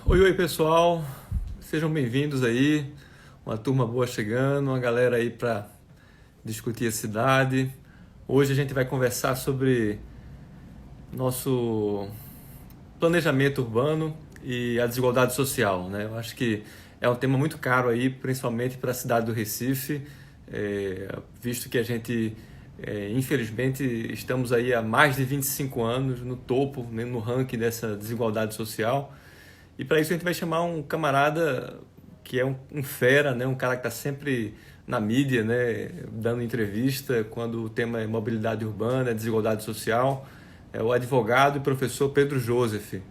Oi, oi pessoal, sejam bem-vindos aí. Uma turma boa chegando, uma galera aí para discutir a cidade. Hoje a gente vai conversar sobre nosso planejamento urbano e a desigualdade social, né? Eu acho que é um tema muito caro aí, principalmente para a cidade do Recife, visto que a gente, infelizmente, estamos aí há mais de 25 anos no topo, né, no ranking dessa desigualdade social. E para isso a gente vai chamar um camarada que é um fera, né? Um cara que está sempre na mídia, né? Dando entrevista quando o tema é mobilidade urbana, desigualdade social. É o advogado e professor Pedro Joseph.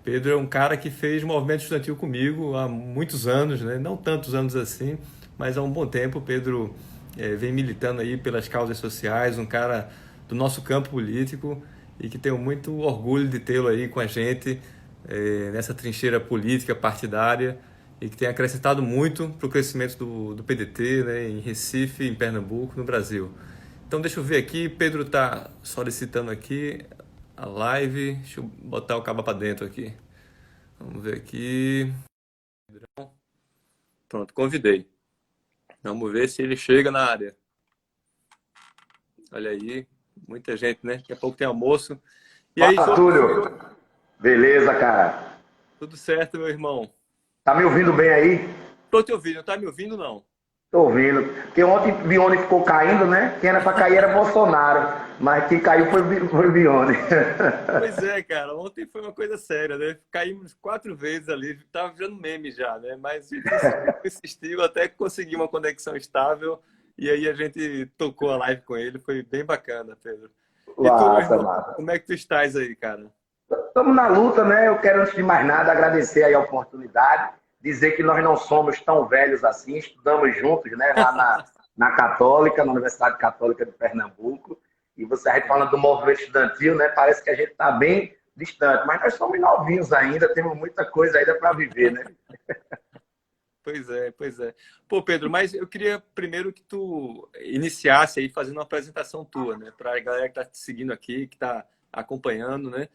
Pedro é um cara que fez movimento estudantil comigo há muitos anos, né? Não tantos anos assim, mas há um bom tempo. Pedro vem militando aí pelas causas sociais, um cara do nosso campo político e que tenho muito orgulho de tê-lo aí com a gente nessa trincheira política partidária e que tem acrescentado muito para o crescimento do PDT, né, em Recife, em Pernambuco, no Brasil. Então deixa eu ver aqui, Pedro está solicitando aqui a live, deixa eu botar o cabo para dentro aqui. Vamos ver aqui. Pronto, convidei. Vamos ver se ele chega na área. Olha aí, muita gente, né? Daqui a pouco tem almoço. E aí, Fala, Jô? Túlio. Beleza, cara? Tudo certo, meu irmão? Tá me ouvindo bem aí? Tô te ouvindo, tá me ouvindo não? Tô ouvindo. Porque ontem Bione ficou caindo, né? Quem era pra cair era Bolsonaro. Mas quem caiu foi Bione. Pois é, cara, ontem foi uma coisa séria, né? Caímos 4 vezes ali, tava virando meme já, né? Mas a gente insistiu até que conseguir uma conexão estável e aí a gente tocou a live com ele, foi bem bacana, Pedro. E tu, meu Massa, irmão, massa. como é que tu estás aí, cara? Estamos na luta, né? Eu quero, antes de mais nada, agradecer aí a oportunidade, dizer que nós não somos tão velhos assim, estudamos juntos, né? Lá na Católica, na Universidade Católica de Pernambuco. E você aí falando do movimento estudantil, né? Parece que a gente está bem distante, mas nós somos novinhos ainda, temos muita coisa ainda para viver, né? Pois é, pois é. Pô, Pedro, mas eu queria primeiro que tu iniciasse aí fazendo uma apresentação tua, né? Para a galera que está te seguindo aqui, que está acompanhando, né?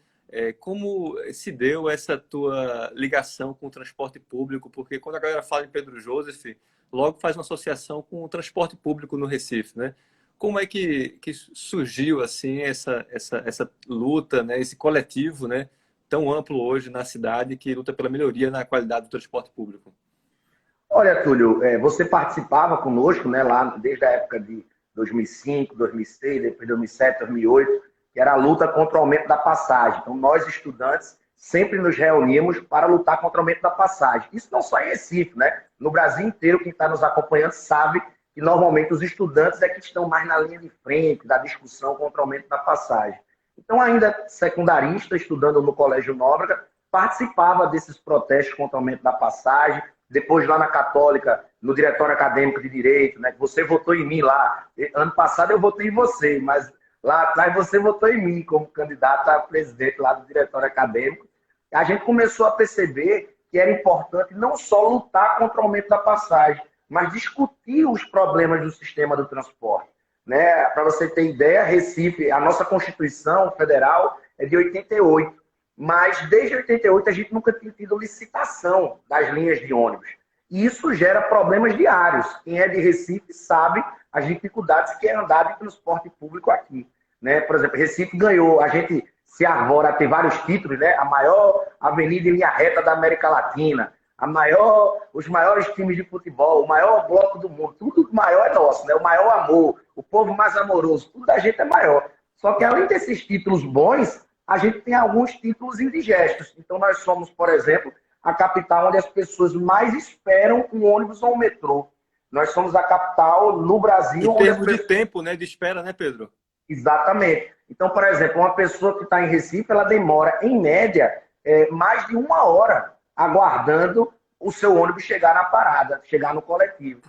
Como se deu essa tua ligação com o transporte público? Porque quando a galera fala em Pedro Joseph, logo faz uma associação com o transporte público no Recife, né? Como é que surgiu assim essa luta, né? Esse coletivo, né? Tão amplo hoje na cidade que luta pela melhoria na qualidade do transporte público? Olha, Túlio, você participava conosco, né, lá desde a época de 2005, 2006, depois 2007, 2008, que era a luta contra o aumento da passagem. Então, nós, estudantes, sempre nos reuníamos para lutar contra o aumento da passagem. Isso não só em Recife, né? No Brasil inteiro, quem está nos acompanhando sabe que, normalmente, os estudantes é que estão mais na linha de frente da discussão contra o aumento da passagem. Então, ainda secundarista, estudando no Colégio Nóbrega, participava desses protestos contra o aumento da passagem, depois lá na Católica, no Diretório Acadêmico de Direito, né? Você votou em mim lá. Ano passado eu votei em você, mas lá atrás você votou em mim como candidato a presidente lá do Diretório Acadêmico. A gente começou a perceber que era importante não só lutar contra o aumento da passagem, mas discutir os problemas do sistema do transporte. Né? Para você ter ideia, Recife, a nossa Constituição Federal é de 88. Mas desde 88 a gente nunca tinha tido licitação das linhas de ônibus. E isso gera problemas diários. Quem é de Recife sabe as dificuldades que é andar de transporte público aqui. Né? Por exemplo, Recife ganhou, a gente se arvora a ter vários títulos, né? A maior avenida em linha reta da América Latina, os maiores times de futebol, o maior bloco do mundo, tudo maior é nosso, né? O maior amor, o povo mais amoroso, tudo da gente é maior. Só que além desses títulos bons, a gente tem alguns títulos indigestos. Então, nós somos, por exemplo, a capital onde as pessoas mais esperam um ônibus ou um metrô. Nós somos a capital no Brasil Em onde as termos de pessoas... tempo, né, de espera, né, Pedro? Exatamente. Então, por exemplo, uma pessoa que está em Recife, ela demora, em média, mais de 1 hora aguardando o seu ônibus chegar na parada, chegar no coletivo,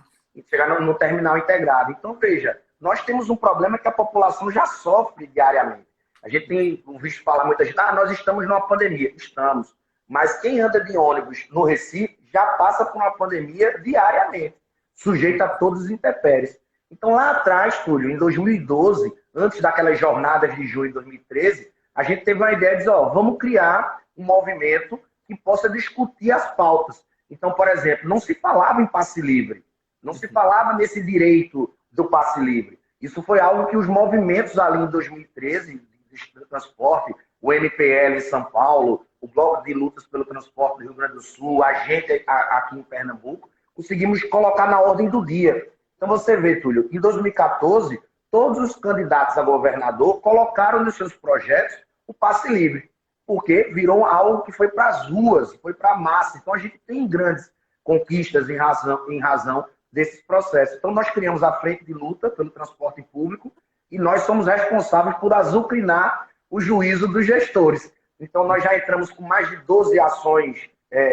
chegar no terminal integrado. Então, veja, nós temos um problema que a população já sofre diariamente. A gente tem visto falar muita gente, nós estamos numa pandemia. Estamos. Mas quem anda de ônibus no Recife já passa por uma pandemia diariamente, sujeita a todos os intempéries. Então, lá atrás, Túlio, em 2012, antes daquelas jornadas de junho de 2013, a gente teve uma ideia de dizer, vamos criar um movimento que possa discutir as pautas. Então, por exemplo, não se falava em passe livre, não se falava nesse direito do passe livre. Isso foi algo que os movimentos ali em 2013, de transporte, o MPL em São Paulo, o Bloco de Lutas pelo Transporte do Rio Grande do Sul, a gente aqui em Pernambuco, conseguimos colocar na ordem do dia. Então você vê, Túlio, em 2014, todos os candidatos a governador colocaram nos seus projetos o passe livre, porque virou algo que foi para as ruas, foi para a massa. Então a gente tem grandes conquistas em razão desses processos. Então nós criamos a Frente de Luta pelo Transporte Público e nós somos responsáveis por azucrinar o juízo dos gestores. Então nós já entramos com mais de 12 ações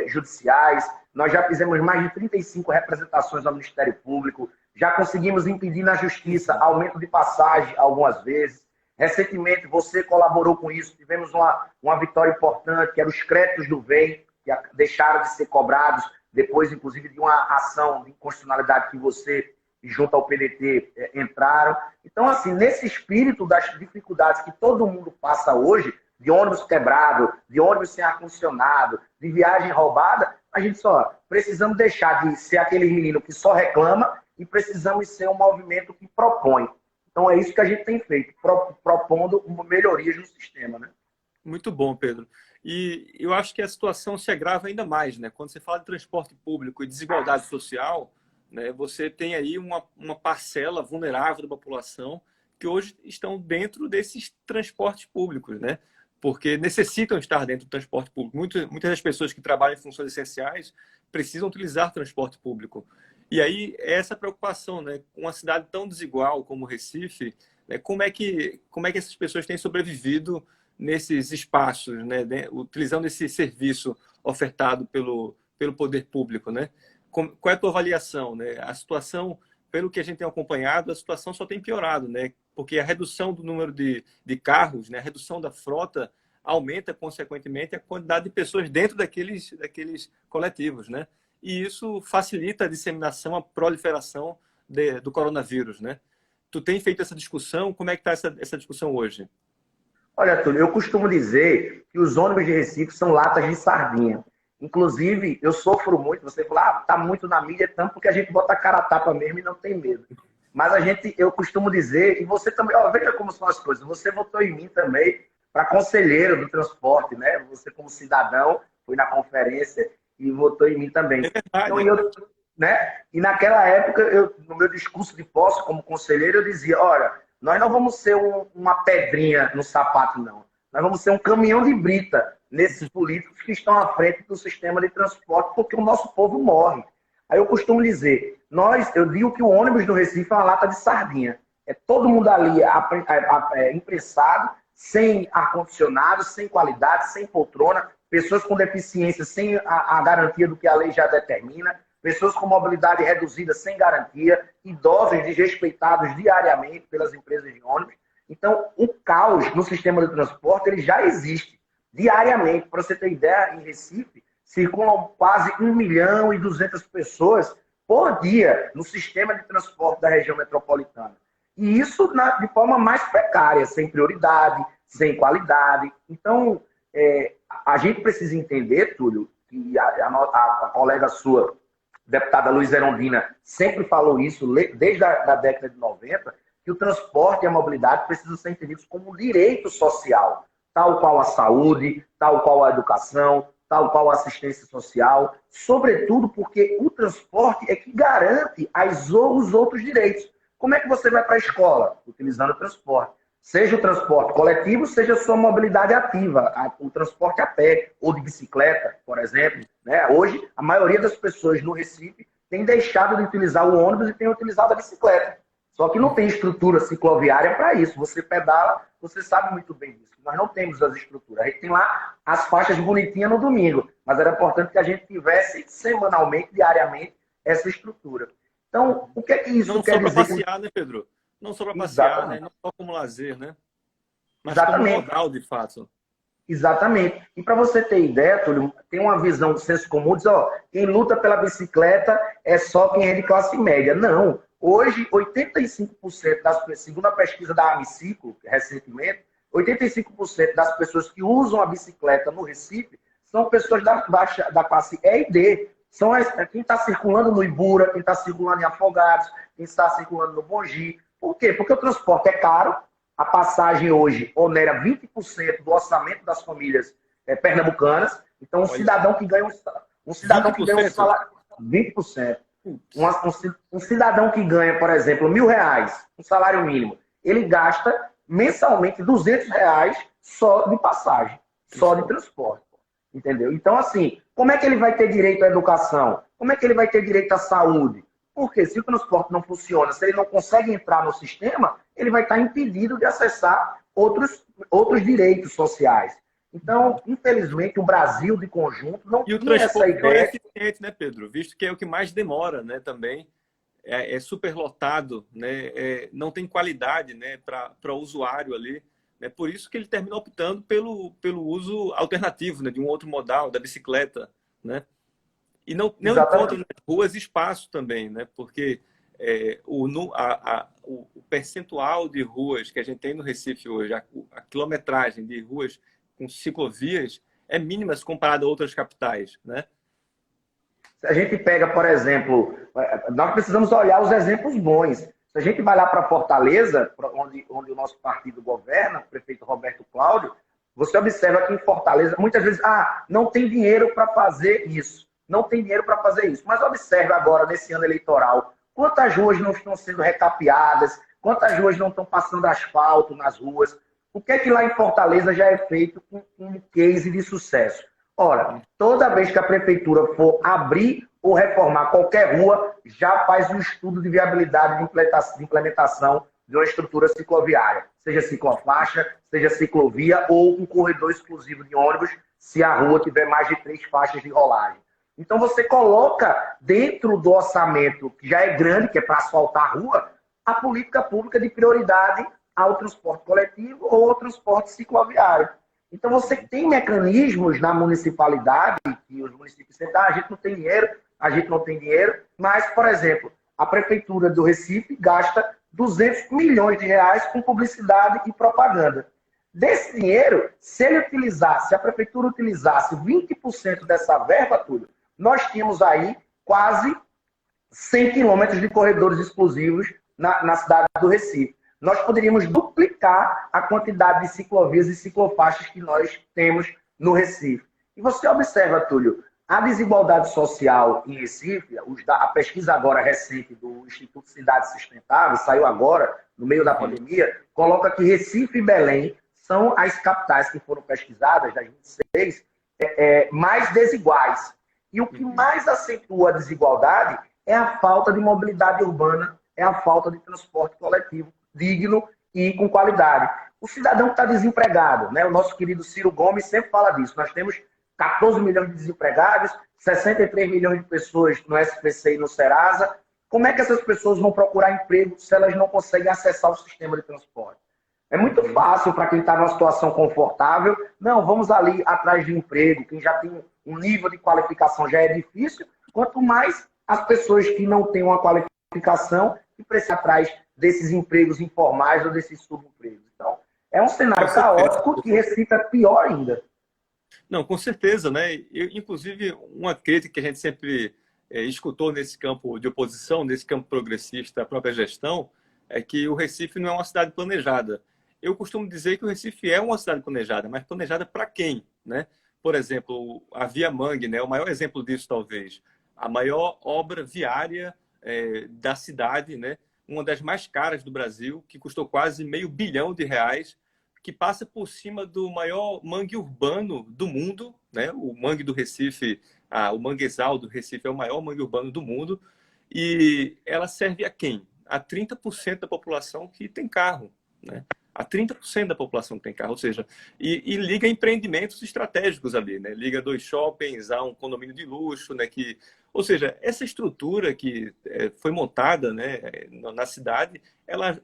judiciais, nós já fizemos mais de 35 representações ao Ministério Público, já conseguimos impedir na Justiça aumento de passagem algumas vezes. Recentemente, você colaborou com isso, tivemos uma vitória importante, que eram os créditos do VEM, que deixaram de ser cobrados, depois, inclusive, de uma ação de inconstitucionalidade que você, junto ao PDT, entraram. Então, assim, nesse espírito das dificuldades que todo mundo passa hoje, de ônibus quebrado, de ônibus sem ar-condicionado, de viagem roubada, a gente só precisamos deixar de ser aquele menino que só reclama e precisamos ser um movimento que propõe. Então é isso que a gente tem feito, propondo melhorias no sistema, né? Muito bom, Pedro. E eu acho que a situação se agrava ainda mais, né? Quando você fala de transporte público e desigualdade social, né, você tem aí uma parcela vulnerável da população que hoje estão dentro desses transportes públicos, né? Porque necessitam estar dentro do transporte público. Muitas das pessoas que trabalham em funções essenciais precisam utilizar transporte público. E aí, essa preocupação, né? Com uma cidade tão desigual como Recife, né? Como é que essas pessoas têm sobrevivido nesses espaços, né? Utilizando esse serviço ofertado pelo poder público, né? Qual é a tua avaliação, né? A situação, pelo que a gente tem acompanhado, a situação só tem piorado, né? Porque a redução do número de carros, né? A redução da frota aumenta, consequentemente, a quantidade de pessoas dentro daqueles coletivos, né? E isso facilita a disseminação, a proliferação do coronavírus, né? Tu tem feito essa discussão? Como é que está essa discussão hoje? Olha, Túlio, eu costumo dizer que os ônibus de Recife são latas de sardinha. Inclusive, eu sofro muito, você fala, tá muito na mídia, tanto porque a gente bota a cara a tapa mesmo e não tem medo. Mas eu costumo dizer, e você também, veja como são as coisas, você votou em mim também para conselheiro do transporte, né? Você como cidadão foi na conferência e votou em mim também. É verdade. Então, né? E naquela época, no meu discurso de posse como conselheiro, eu dizia, olha, nós não vamos ser uma pedrinha no sapato, não. Nós vamos ser um caminhão de brita nesses políticos que estão à frente do sistema de transporte, porque o nosso povo morre. Aí eu costumo dizer, eu digo que o ônibus do Recife é uma lata de sardinha. É todo mundo ali imprensado, sem ar-condicionado, sem qualidade, sem poltrona, pessoas com deficiência sem a garantia do que a lei já determina, pessoas com mobilidade reduzida sem garantia, idosos desrespeitados diariamente pelas empresas de ônibus. Então, o caos no sistema de transporte ele já existe diariamente. Para você ter ideia, em Recife, circulam quase 1.200.000 pessoas por dia no sistema de transporte da região metropolitana. E isso de forma mais precária, sem prioridade, sem qualidade. Então, a gente precisa entender, Túlio, que a colega sua, deputada Luiz Erondina, sempre falou isso desde a década de 90, que o transporte e a mobilidade precisam ser entendidos como um direito social, tal qual a saúde, tal qual a educação, tal qual a assistência social, sobretudo porque o transporte é que garante os outros direitos. Como é que você vai para a escola? Utilizando o transporte. Seja o transporte coletivo, seja a sua mobilidade ativa, o transporte a pé ou de bicicleta, por exemplo. Né? Hoje, a maioria das pessoas no Recife tem deixado de utilizar o ônibus e tem utilizado a bicicleta. Só que não tem estrutura cicloviária para isso. Você pedala, você sabe muito bem disso. Nós não temos as estruturas. A gente tem lá as faixas bonitinhas no domingo, mas era importante que a gente tivesse semanalmente, diariamente, essa estrutura. Então, o que é que isso não quer dizer? Não só para passear, né, Pedro? Não só para passear, né? Não só como lazer, né? Mas Exatamente. como modal, de fato. Exatamente. E para você ter ideia, Túlio, tem uma visão do senso comum, diz, quem luta pela bicicleta é só quem é de classe média. Não. Hoje, 85% das pessoas, segundo a pesquisa da Amiciclo, recentemente, 85% das pessoas que usam a bicicleta no Recife são pessoas da classe E e D. São quem está circulando no Ibura, quem está circulando em Afogados, quem está circulando no Mogi. Por quê? Porque o transporte é caro, a passagem hoje onera 20% do orçamento das famílias pernambucanas. Então, um cidadão que ganha um salário... 20%. Um cidadão que ganha, por exemplo, R$1.000, um salário mínimo, ele gasta mensalmente R$200 só de passagem, só de transporte. Entendeu? Então, assim, como é que ele vai ter direito à educação? Como é que ele vai ter direito à saúde? Porque se o transporte não funciona, se ele não consegue entrar no sistema, ele vai estar impedido de acessar outros direitos sociais. Então, infelizmente, o Brasil de conjunto não E o tinha essa transporte não é ideia. eficiente, né, Pedro? Visto que é o que mais demora, né, também. É superlotado, né? Não tem qualidade, né, para o usuário ali. É por isso que ele termina optando pelo uso alternativo, né, de um outro modal, da bicicleta, né? E não encontra nas ruas espaço também, né? Porque o percentual de ruas que a gente tem no Recife hoje, a quilometragem de ruas com ciclovias é mínima se comparado a outras capitais, né? Se a gente pega, por exemplo, nós precisamos olhar os exemplos bons. Se a gente vai lá para Fortaleza, onde o nosso partido governa, o prefeito Roberto Cláudio, você observa que em Fortaleza, muitas vezes, não tem dinheiro para fazer isso. Não tem dinheiro para fazer isso. Mas observe agora, nesse ano eleitoral, quantas ruas não estão sendo recapeadas, quantas ruas não estão passando asfalto nas ruas. O que é que lá em Fortaleza já é feito com um case de sucesso? Ora, toda vez que a prefeitura for abrir ou reformar qualquer rua, já faz um estudo de viabilidade de implementação de uma estrutura cicloviária, seja ciclofaixa, seja ciclovia ou um corredor exclusivo de ônibus, se a rua tiver mais de 3 faixas de rolagem. Então você coloca dentro do orçamento, que já é grande, que é para asfaltar a rua, a política pública de prioridade ao transporte coletivo ou ao transporte cicloviário. Então, você tem mecanismos na municipalidade, que os municípios sentem, a gente não tem dinheiro, mas, por exemplo, a Prefeitura do Recife gasta R$200 milhões com publicidade e propaganda. Desse dinheiro, se a Prefeitura utilizasse 20% dessa verba, tudo, nós tínhamos aí quase 100 quilômetros de corredores exclusivos na cidade do Recife. Nós poderíamos duplicar a quantidade de ciclovias e ciclofaixas que nós temos no Recife. E você observa, Túlio, a desigualdade social em Recife, a pesquisa agora recente do Instituto Cidade Sustentável, saiu agora, no meio da pandemia, coloca que Recife e Belém são as capitais que foram pesquisadas, das 26, mais desiguais. E o que mais acentua a desigualdade é a falta de mobilidade urbana, é a falta de transporte coletivo digno e com qualidade. O cidadão que está desempregado, né? O nosso querido Ciro Gomes sempre fala disso. Nós temos 14 milhões de desempregados, 63 milhões de pessoas no SPC e no Serasa. Como é que essas pessoas vão procurar emprego se elas não conseguem acessar o sistema de transporte? É muito fácil para quem está numa situação confortável. Não, vamos ali atrás de emprego. Quem já tem um nível de qualificação já é difícil. Quanto mais as pessoas que não têm uma qualificação e precisam atrás desses empregos informais ou desses subempregos. Então, é um cenário caótico que Recife é pior ainda. Não, com certeza, né? Inclusive, uma crítica que a gente sempre escutou nesse campo de oposição, nesse campo progressista, a própria gestão, é que o Recife não é uma cidade planejada. Eu costumo dizer que o Recife é uma cidade planejada, mas planejada para quem, né? Por exemplo, a Via Mangue, né? O maior exemplo disso, talvez. A maior obra viária da cidade, né? Uma das mais caras do Brasil, que custou quase R$500 bilhão, que passa por cima do maior mangue urbano do mundo, né? O mangue do Recife, o manguezal do Recife é o maior mangue urbano do mundo, e ela serve a quem? A 30% da população que tem carro, né? A 30% da população que tem carro, ou seja, e liga empreendimentos estratégicos ali, né? Liga 2 shoppings a um condomínio de luxo, né? Ou seja, essa estrutura que foi montada, né, na cidade, ela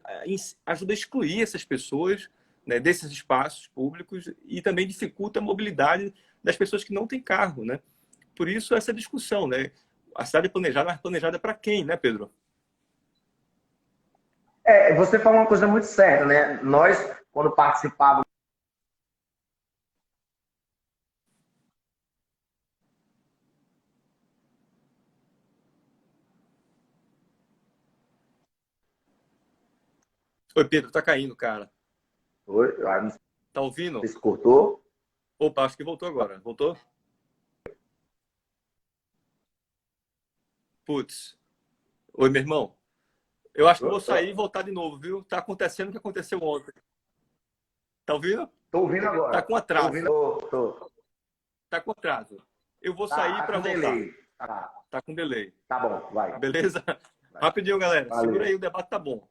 ajuda a excluir essas pessoas, né, desses espaços públicos e também dificulta a mobilidade das pessoas que não têm carro, né? Por isso essa discussão, né? A cidade é planejada, mas planejada para quem, né, Pedro? Você falou uma coisa muito certa, né? Nós, quando participávamos Oi, Pedro, tá caindo, cara. Oi? Não Tá ouvindo? sei se cortou. Opa, acho que voltou agora. Voltou? Putz. Oi, meu irmão. Eu acho que eu vou sair e voltar de novo, viu? Tá acontecendo o que aconteceu ontem. Tá ouvindo? Tô ouvindo Tá agora. com Tô atraso. ouvindo. Tô. Tá com atraso. Eu vou sair Tá para com voltar. delay. Tá com delay. Tá bom, vai. Beleza? Vai. Rapidinho, galera. Segura Valeu. aí, o debate tá bom.